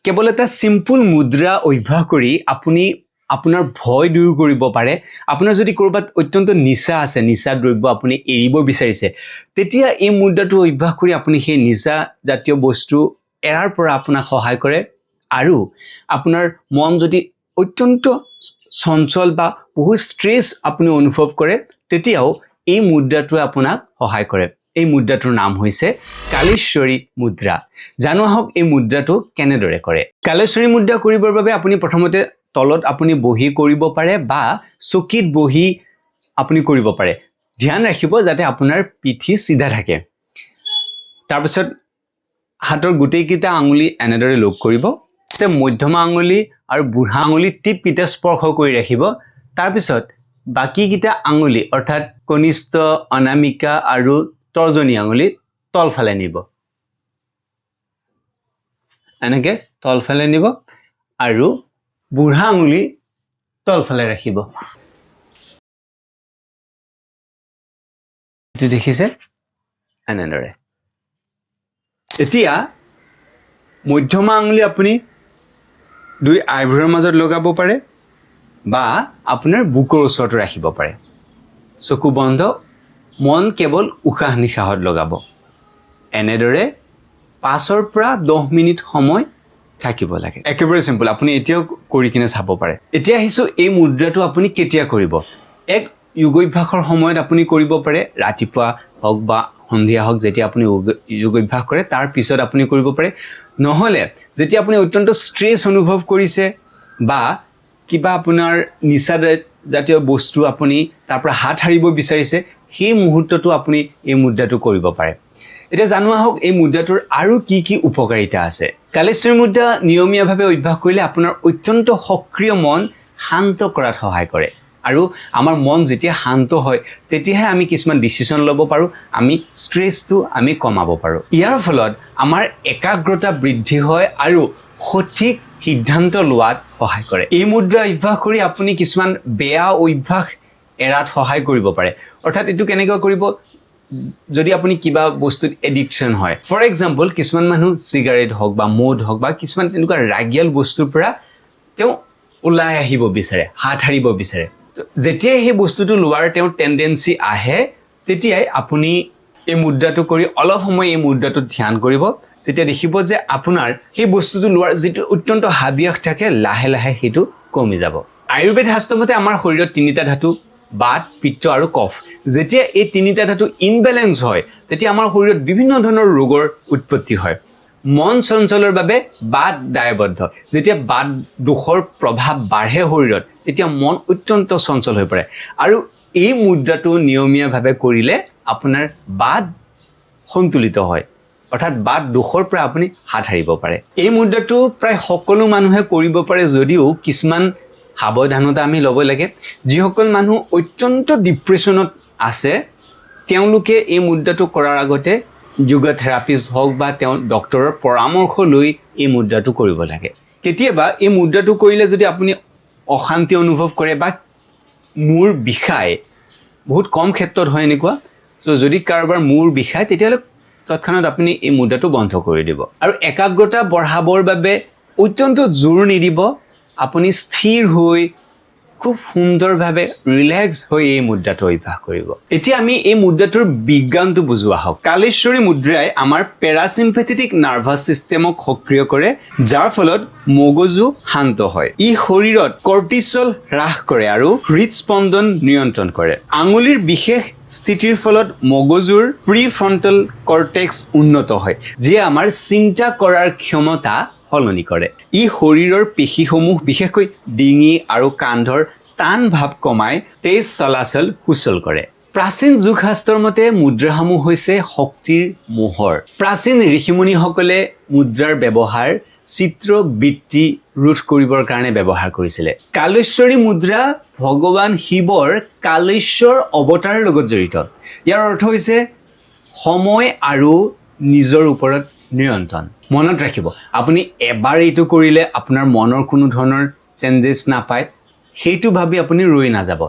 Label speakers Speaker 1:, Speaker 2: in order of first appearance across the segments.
Speaker 1: কেৱল এটা সিম্পল মুদ্ৰা অভ্যাস কৰি আপুনি আপোনাৰ ভয় দূৰ কৰিব পাৰে আপোনাৰ যদি কৰবাত অত্যন্ত নিচা আছে নিচা দ্ৰব্য আপুনি এৰিব বিচাৰিছে তেতিয়া এই মুদ্ৰাটো অভ্যাস কৰি আপুনি সেই নিচা জাতীয় বস্তু এৰাৰ পৰা আপোনাক সহায় কৰে আৰু আপোনাৰ মন যদি অত্যন্ত চঞ্চল বা বহু ষ্ট্ৰেছ আপুনি অনুভৱ কৰে তেতিয়াও এই মুদ্ৰাটোৱে আপোনাক সহায় কৰে এই মুদ্ৰাটোৰ নাম হৈছে কালেশ্বৰী মুদ্ৰা জানো আহক এই মুদ্ৰাটো কেনেদৰে কৰে কালেশ্বৰী মুদ্ৰা কৰিবৰ বাবে আপুনি প্ৰথমতে তলত আপুনি বহি কৰিব পাৰে বা চকীত বহি আপুনি কৰিব পাৰে ধ্যান ৰাখিব যাতে আপোনাৰ পিঠি সিধা থাকে তাৰ পিছত হাতৰ গুটেইকিটা আঙুলি এনেদৰে লগ কৰিব তে মধ্যমা আঙুলি আৰু বুঢ়া আঙুলি টিপকিটা স্পৰ্শ কৰি ৰাখিব তাৰ পিছত বাকিকিটা আঙুলি অৰ্থাৎ কনিষ্ঠ অনামিকা আৰু তৰ্জনী আঙুলি তলফালে নিব এনেকে তলফালে নিব আৰু বুঢ়া আঙুলি তলফালে ৰাখিব এটো দেখিছে এনেদৰে এতিয়া মধ্যমা আঙুলি আপুনি দুই আইভৰৰ মাজত লগাব পাৰে বা আপোনাৰ বুকৰ ওচৰত ৰাখিব পাৰে চকু বন্ধ মন কেৱল উশাহ নিশাহত লগাব এনেদৰে 5 পৰা 10 মিনিট সময় থাকিব লাগে একেবাৰে সিম্পল আপুনি এতিয়াও কৰি কিনে চাব পাৰে এতিয়া আহিছো এই মুদ্ৰাটো আপুনি কেতিয়া কৰিব এক যোগাভ্যাসৰ সময়ত আপুনি কৰিব পাৰে ৰাতিপুৱা হওক বা সন্ধিয়া হওক যেতিয়া আপুনি যোগাভ্যাস কৰে তাৰ পিছত আপুনি কৰিব পাৰে নহলে যেতিয়া আপুনি অত্যন্ত ষ্ট্ৰেছ অনুভৱ কৰিছে বা কিবা আপোনাৰ নিচা জাতীয় বস্তু আপুনি তাৰ পৰা হাত হাৰিব বিচাৰিছে সেই মুহূৰ্তটো আপুনি এই মুদ্ৰাটো কৰিব পাৰে এটা জানো আহক এই মুদ্ৰাটোৰ আৰু কি কি উপকাৰিতা আছে কালেশ্বৰী মুদ্ৰা নিয়মীয়াভাৱে অভ্যাস কৰিলে আপোনাৰ অত্যন্ত সক্ৰিয় মন শান্ত কৰাত সহায় কৰে আৰু আমাৰ মন যেতিয়া শান্ত হয় তেতিয়াহে আমি কিছুমান ডিসিশন ল'ব পাৰো আমি ষ্ট্ৰেছটো আমি কমাব পাৰো ইয়াৰ ফলত আমাৰ একাগ্ৰতা বৃদ্ধি হয় আৰু সঠিক সিদ্ধান্ত লোৱাত সহায় কৰে এই মুদ্ৰা অভ্যাস কৰি আপুনি কিছুমান বেয়া অভ্যাস এৰাত সহায় কৰিব পাৰে অৰ্থাৎ এটো কেনেকৈ কৰিব যদি আপুনি কিবা বস্তুত এডিকশন হয় ফৰ এক্সাম্পল কিছুমান মানুহ সিগাৰেট হওক বা মদ হওক বা কিছুমান তেনেকুৱা ৰাগিয়াল বস্তুৰ পৰা তেও ওলাই আহিব বিচাৰে হাত হাৰিব বিচাৰে যেতিয়া এই বস্তুটো লোৱাৰ তেও টেন্ডেন্সি আহে তেতিয়াই আপুনি এই মুদ্ৰাটো কৰি অলপ সময় এই মুদ্ৰাটো ধ্যান কৰিব তেতিয়া দেখিব যে আপোনাৰ সেই বস্তুটো লোৱাৰ যেটো অত্যন্ত হাবিয়াস থাকে লাহে লাহে হেতু কমি যাব আয়ুৰ্বেদ শাস্ত্ৰমতে আমাৰ শৰীৰত তিনিটা ধাতু বাত পিত্ত আৰু কফ যেতিয়া এই তিনিটা ধাতু ইনবেলেন্স হয় তেতিয়া আমাৰ শৰীৰত বিভিন্ন ধৰণৰ ৰোগৰ উৎপত্তি হয় মন চঞ্চলৰ বাবে বাত দায়বদ্ধ যেতিয়া বাত দুখৰ প্ৰভাৱ বাঢ়ে শৰীৰত তেতিয়া মন অত্যন্ত চঞ্চল হৈ পৰে আৰু এই মুদ্ৰাটো নিয়মীয়াভাৱে কৰিলে আপোনাৰ বাত সন্তুলিত হয় অৰ্থাৎ বাত দুখৰ পৰা আপুনি হাত হাৰিব পাৰে এই মুদ্ৰাটো প্ৰায় সকলো মানুহে কৰিব পাৰে যদিও কিছুমান সাৱধানতা আমি ল'ব লাগে যিসকল মানুহ অত্যন্ত ডিপ্ৰেছনত আছে তেওঁলোকে এই মুদ্ৰাটো কৰাৰ আগতে যোগা থেৰাপিষ্ট হওক বা তেওঁ ডক্টৰৰ পৰামৰ্শ লৈ এই মুদ্ৰাটো কৰিব লাগে কেতিয়াবা এই মুদ্ৰাটো কৰিলে যদি আপুনি অশান্তি অনুভৱ কৰে বা মূৰ বিষায় বহুত কম ক্ষেত্ৰত হয় এনেকুৱা সো যদি কাৰোবাৰ মূৰ বিষায় তেতিয়ালে তৎক্ষণাত আপুনি এই মুদ্ৰাটো বন্ধ কৰি দিব আৰু একাগ্ৰতা বঢ়াবৰ বাবে অত্যন্ত জোৰ নিদিব আপুনি স্থিৰ হৈ খুব সুন্দৰভাৱে ৰিলেক্স হৈ এই মুদ্ৰাটো অভ্যাস কৰিব এতিয়া আমি এই মুদ্ৰাটোৰ বিজ্ঞানটো বুজোৱা হওক কালেশ্বৰী মুদ্ৰাই আমাৰ পেৰাচিম্পেথেটিক নাৰ্ভাছ সিস্টেমক সক্ৰিয় কৰে যাৰ ফলত মগজু শান্ত হয় ই শৰীৰত কৰ্টিসল হ্ৰাস কৰে আৰু হৃদস্পন্দন নিয়ন্ত্ৰণ কৰে আঙুলিৰ বিশেষ স্থিতিৰ ফলত মগজুৰ প্ৰিফ্ৰণ্টেল কৰ্টেক্স উন্নত হয় যি আমাৰ চিন্তা কৰাৰ ক্ষমতা হলনি কৰে ই শৰীৰৰ পেশীসমূহ বিশেষকৈ ডিঙি আৰু কান্ধৰ টান ভাৱ কমাই তেজ চলাচল সুচল কৰে প্ৰাচীন যুগ শাস্ত্ৰৰ মতে মুদ্ৰাসমূহ হৈছে শক্তিৰ মোহৰ প্ৰাচীন ঋষিমুনিসকলে মুদ্ৰাৰ ব্যৱহাৰ চিত্ৰ বৃত্তি ৰোধ কৰিবৰ কাৰণে ব্যৱহাৰ কৰিছিল কালেশ্বৰী মুদ্ৰা ভগৱান শিৱৰ কালেশ্বৰ অৱতাৰৰ লগত জড়িত ইয়াৰ অৰ্থ হৈছে সময় আৰু নিজৰ ওপৰত নিয়ন্ত্ৰণ মনত ৰাখিব আপুনি এবাৰ এইটো কৰিলে আপোনাৰ মনৰ কোনো ধৰণৰ চেঞ্জেছ নাপায় সেইটো ভাবি আপুনি ৰৈ নাযাব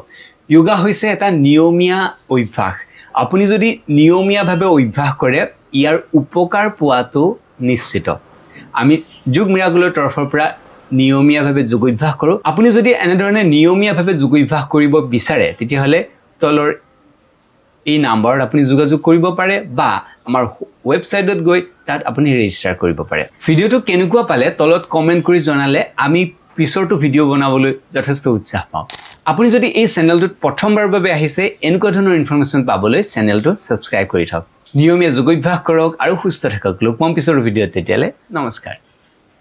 Speaker 1: যোগা হৈছে এটা নিয়মীয়া অভ্যাস আপুনি যদি নিয়মীয়াভাৱে অভ্যাস কৰে ইয়াৰ উপকাৰ পোৱাটো নিশ্চিত আমি যোগ মিৰাকলৰ তৰফৰ পৰা নিয়মীয়াভাৱে যোগ অভ্যাস কৰোঁ আপুনি যদি এনেধৰণে নিয়মীয়াভাৱে যোগ অভ্যাস কৰিব বিচাৰে তেতিয়াহ'লে তলৰ এই নাম্বাৰত আপুনি যোগাযোগ কৰিব পাৰে বা আমাৰ ৱেবছাইটত গৈ তাত আপুনি ৰেজিষ্টাৰ কৰিব পাৰে ভিডিঅ'টো কেনেকুৱা পালে তলত কমেণ্ট কৰি জনালে আমি পিছৰটো ভিডিঅ' বনাবলৈ যথেষ্ট উৎসাহ পাওঁ আপুনি যদি এই চেনেলটোত প্ৰথমবাৰৰ বাবে আহিছে এনেকুৱা ধৰণৰ ইনফৰমেশ্যন পাবলৈ চেনেলটো ছাবস্ক্ৰাইব কৰি থওক নিয়মীয়া যোগ অভ্যাস কৰক আৰু সুস্থ থাকক লগ পাম পিছৰ ভিডিঅ'ত তেতিয়ালে নমস্কাৰ